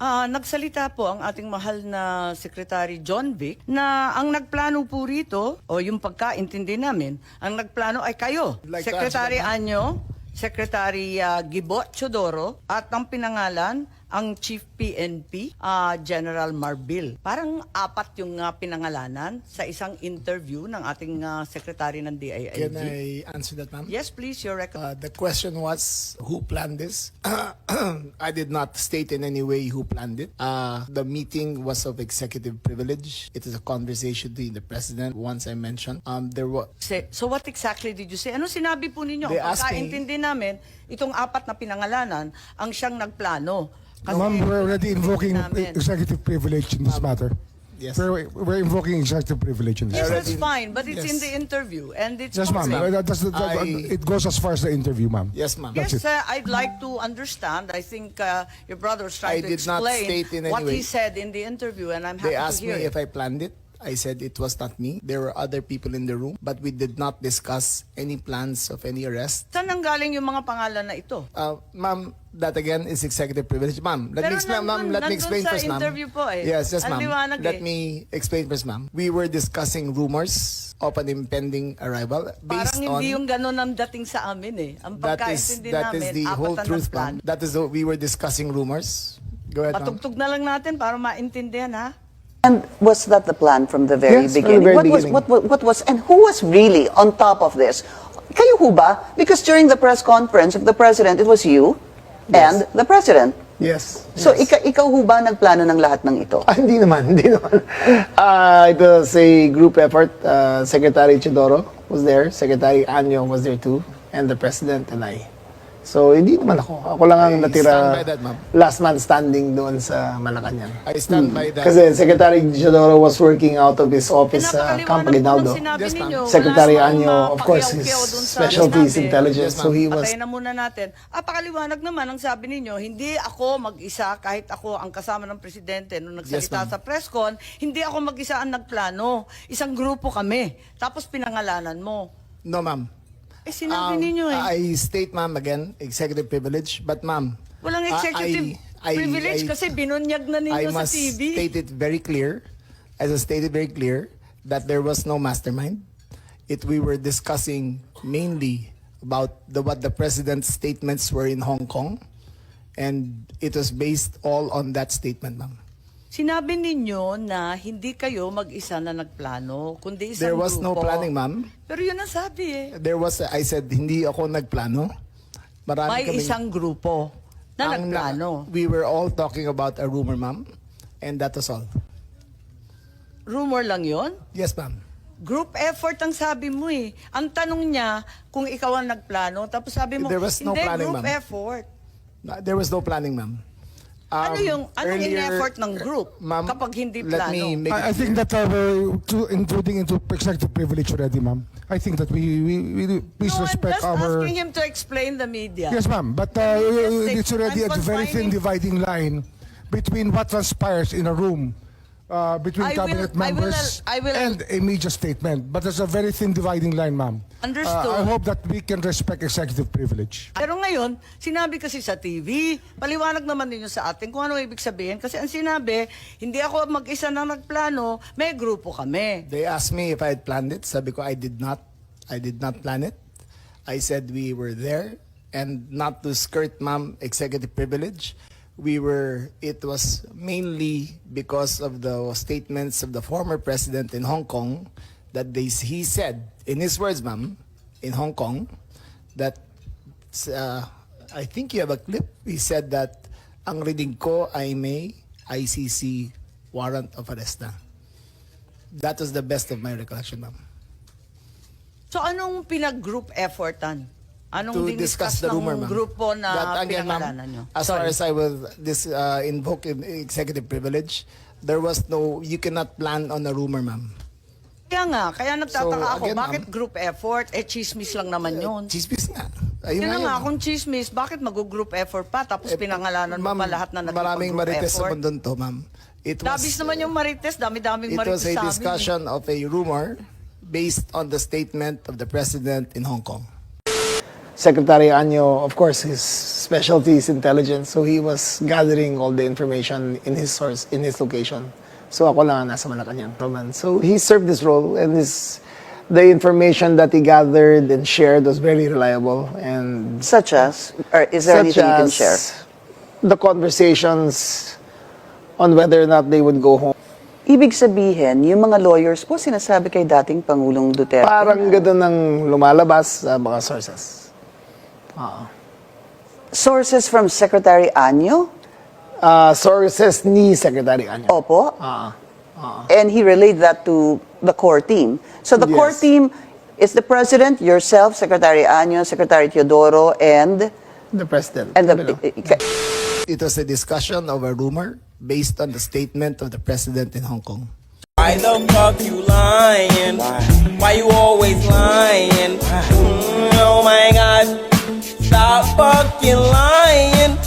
Nagsalita po ang ating mahal na Secretary John Vic na ang nagplano po rito, o yung pagkaintindi namin, ang nagplano ay kayo, Like to Secretary answer that, Anyo, Secretary Gibo Chodoro, at ang pinangalan, ang Chief PNP, General Marbil. Parang apat yung pinangalanan sa isang interview ng ating Secretary ng DILG. Can I answer that, ma'am? Yes, please, your record. The question was, who planned this? I did not state in any way who planned it. The meeting was of executive privilege. It is a conversation between the president, once I mentioned. There was... So what exactly did you say? Ano sinabi po ninyo? They Ang asked me- pagkaintindi namin, itong apat na pinangalanan, ang siyang nagplano. Kasi Ma'am, we're already invoking namin. executive privilege in this matter. Yes. We're invoking executive privilege in this Yes, matter. that's fine, but it's Yes. in the interview, and it's Yes, ma'am. public. It goes as far as the interview, ma'am. Yes, ma'am. That's Yes, it. I'd like to understand. I think your brother was trying I to did not explain state in any what he way. said in the interview, and I'm happy They to asked hear me it. if I planned it. I said it was not me. There were other people in the room, but we did not discuss any plans of any arrest. Saan nanggaling yung mga pangalan na ito? Ma'am, that again is executive privilege. Ma'am, let Pero me explain, ma'am. nandun- Let me nandun explain sa first, ma'am. interview po eh. Yes, yes, Ang ma'am. liwanag Let eh. me explain first, ma'am. We were discussing rumors of an impending arrival based Parang on... hindi yung ganun ang dating sa amin eh. Ang That pagkaintindi is namin, the whole apat ang truth, nagplano. ma'am. That is we were discussing rumors. Go ahead, ma'am. Patugtog na lang natin para maintindihan ha. And was that the plan from the very Yes, from the beginning? very What beginning. what was, and who was really on top of this? Kayo ho ba? Because during the press conference of the president, it was you and the president. Yes. So yes. ikaw ho ba nagplano ng lahat ng ito? Hindi naman, hindi naman. It was a group effort. Secretary Chodoro was there, Secretary Anyo was there too, and the President and I. So, hindi naman ako. Ako lang ang I natira stand by that, ma'am. last man standing doon sa Malacanang. I stand by that. Kasi Secretary Chodoro was working out of his office sa Pinapakaliwanag Camp po ng Aguinaldo. sinabi Yes, ma'am. ninyo. Secretary Wala Anyo, namang of course, his pakiyaw-kiyaw dun sa specialty is sinabi. intelligence. Yes, So he was... Patayin na muna natin. Pakaliwanag naman ang sabi ninyo, hindi ako mag-isa kahit ako ang kasama ng presidente nung nagsalita Yes, ma'am. sa presscon, hindi ako mag-isa ang nagplano. Isang grupo kami. Tapos pinangalanan mo. No, ma'am. Sinabi ninyo eh. I state, ma'am, again, executive privilege. But, ma'am, Walang executive privilege kasi binunyag na I ninyo sa must TV. state it very clear, as I stated very clear, that there was no mastermind. We were discussing mainly about what the president's statements were in Hong Kong, and it was based all on that statement, ma'am. Sinabi ninyo na hindi kayo mag-isa na nagplano, kundi isang There was no grupo. planning, ma'am. Pero yun ang sabi eh. I said, hindi ako nagplano. Marami May kaming- isang grupo na ang- nagplano. We were all talking about a rumor, ma'am, and that was all. Rumor lang yon. Yes, ma'am. Group effort ang sabi mo eh. Ang tanong niya kung ikaw ang nagplano, tapos sabi mo, There was no hindi, planning, group ma'am. effort. There was no planning, ma'am. Anong Earlier- in-effort ng group Ma'am, kapag hindi let plano? me make I think that we're intruding into executive privilege already, ma'am. I think that we please No, I'm respect just our... asking him to explain the media. Yes, ma'am. But Yes, it's already I'm a very thin confining- dividing line between what transpires in a room between I cabinet will- members I will- and a media statement. But there's a very thin dividing line, ma'am. Understood. I hope that we can respect executive privilege. Pero ngayon, sinabi kasi sa TV, paliwanag naman ninyo sa atin kung ano ibig sabihin. Kasi ang sinabi, hindi ako mag-isa na nagplano, may grupo kami. They asked me if I had planned it. Sabi ko, I did not. I did not plan it. I said we were there, and not to skirt, ma'am, executive privilege. It was mainly because of the statements of the former president in Hong Kong that he said, in his words, ma'am, in Hong Kong, that, I think you have a clip, he said that, ang reading ko ay may ICC warrant of arrest na. That was the best of my recollection, ma'am. So anong pinag-group effortan? To Anong discuss diniscuss the rumor, ng ma'am. grupo na That, again, ma'am, pinangalanan nyo? as far as I will invoke executive privilege, there was no, you cannot plan on a rumor, ma'am. Kaya nga, kaya nagtataka So, ako, again, bakit ma'am, group effort? Chismis lang naman yun. Chismis nga. Ayun Yun na nga, yun. kung chismis, bakit mag-group effort pa? Tapos pinangalanan mo Ma'am, pa lahat na maraming nag-group marites sa effort. mundo to, ma'am. Dabis naman yung marites, dami-daming It marites was a sa amin. discussion of a rumor based on the statement of the president in Hong Kong. Secretary Anyo, of course, his specialty is intelligence, so he was gathering all the information in his source, in his location. So ako lang ang nasa Malacanang. So he served this role, and the information that he gathered and shared was very reliable. And Such as? Or is there such anything you can as share? the conversations on whether or not they would go home. Ibig sabihin, yung mga lawyers po sinasabi kay dating Pangulong Duterte. Parang gano'n ang lumalabas sa mga sources. Sources from Secretary Anyo? Sources ni Secretary Anyo. Opo. And he relayed that to the core team. So the core Yes. team is the President, yourself, Secretary Anyo, Secretary Teodoro, and The President. the It was a discussion of a rumor based on the statement of the President in Hong Kong. Why the fuck you lying? Why you always lying? Oh my god, stop fucking lying.